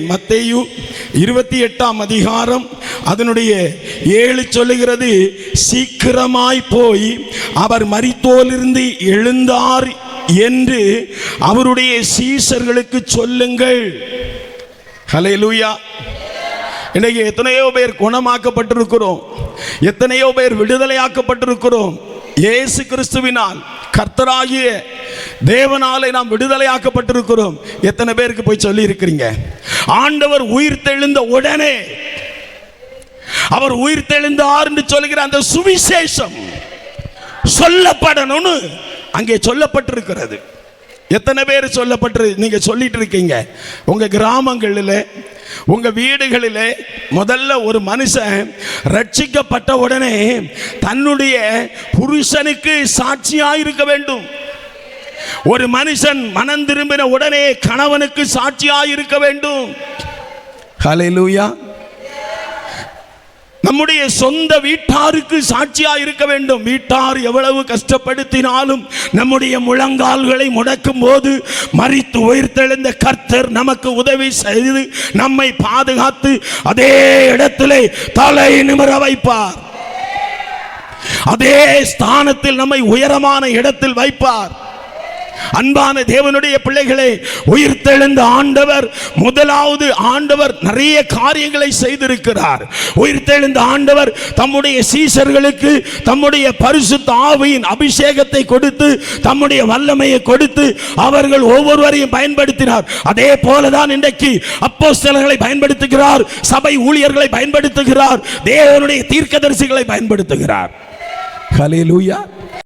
மத்தேயு 28ஆம் அதிகாரம் அதனுடைய 7 சொல்லுகிறது, சீக்கிரமாய் போய் அவர் மரித்தோரிலிருந்து எழுந்தார் என்று அவருடைய சீஷர்களுக்கு சொல்லுங்கள். ஹல்லேலூயா. இன்னைக்கு எத்தனையோ பேர் குணமாக்கப்பட்டிருக்கிறோம், எத்தனையோ பேர் விடுதலையாக்கப்பட்டிருக்கிறோம். இயேசு கிறிஸ்துவினால், கர்த்தராகிய தேவனாலே நாம் விடுதலையாக்கப்பட்டிருக்கிறோம். எத்தனை பேருக்கு போய் சொல்லி இருக்கிறீங்க? ஆண்டவர் உயிர் தெழுந்த உடனே அவர் உயிர் தெழுந்தார் என்று சொல்லுகிற அந்த சுவிசேஷம் சொல்லப்படணும்னு அங்கே சொல்லப்பட்டிருக்கிறது. எத்தனை பேர் சொல்லப்பட்டு நீங்க சொல்லிட்டு இருக்கீங்க? உங்க கிராமங்களில், உங்க வீடுகளிலே முதல்ல ஒரு மனுஷன் ரட்சிக்கப்பட்ட உடனே தன்னுடைய புருஷனுக்கு சாட்சியாயிருக்க வேண்டும். ஒரு மனுஷன் மனம் திரும்பின உடனே கணவனுக்கு சாட்சியாயிருக்க வேண்டும். ஹல்லேலூயா. நம்முடைய சொந்த வீட்டாருக்கு சாட்சியாக இருக்க வேண்டும். வீட்டார் எவ்வளவு கஷ்டப்படுத்தினாலும் நம்முடைய முழங்கால்களை முடக்கும் போது மரித்து உயிர்த்தெழுந்த கர்த்தர் நமக்கு உதவி செய்து நம்மை பாதுகாத்து அதே இடத்திலே தலை நிமிர வைப்பார். அதே ஸ்தானத்தில் நம்மை உயரமான இடத்தில் வைப்பார். அன்பான தேவனுடைய பிள்ளைகளே, உயிர்த்தெழுந்த ஆண்டவர் முதலாவது ஆண்டவர் நிறைய காரியங்களை செய்திருக்கிறார். உயிர்த்தெழுந்த ஆண்டவர் தம்முடைய சீஷர்களுக்கு தம்முடைய பரிசுத்த ஆவியின் அபிஷேகத்தை கொடுத்து, தம்முடைய வல்லமையை கொடுத்து அவர்கள் ஒவ்வொருவரையும் பயன்படுத்தினார். அதே போலதான் இன்றைக்கு அப்போஸ்தலர்களை பயன்படுத்துகிறார், சபை ஊழியர்களை பயன்படுத்துகிறார், தேவனுடைய தீர்க்கதரிசிகளை பயன்படுத்துகிறார். ஹல்லேலூயா.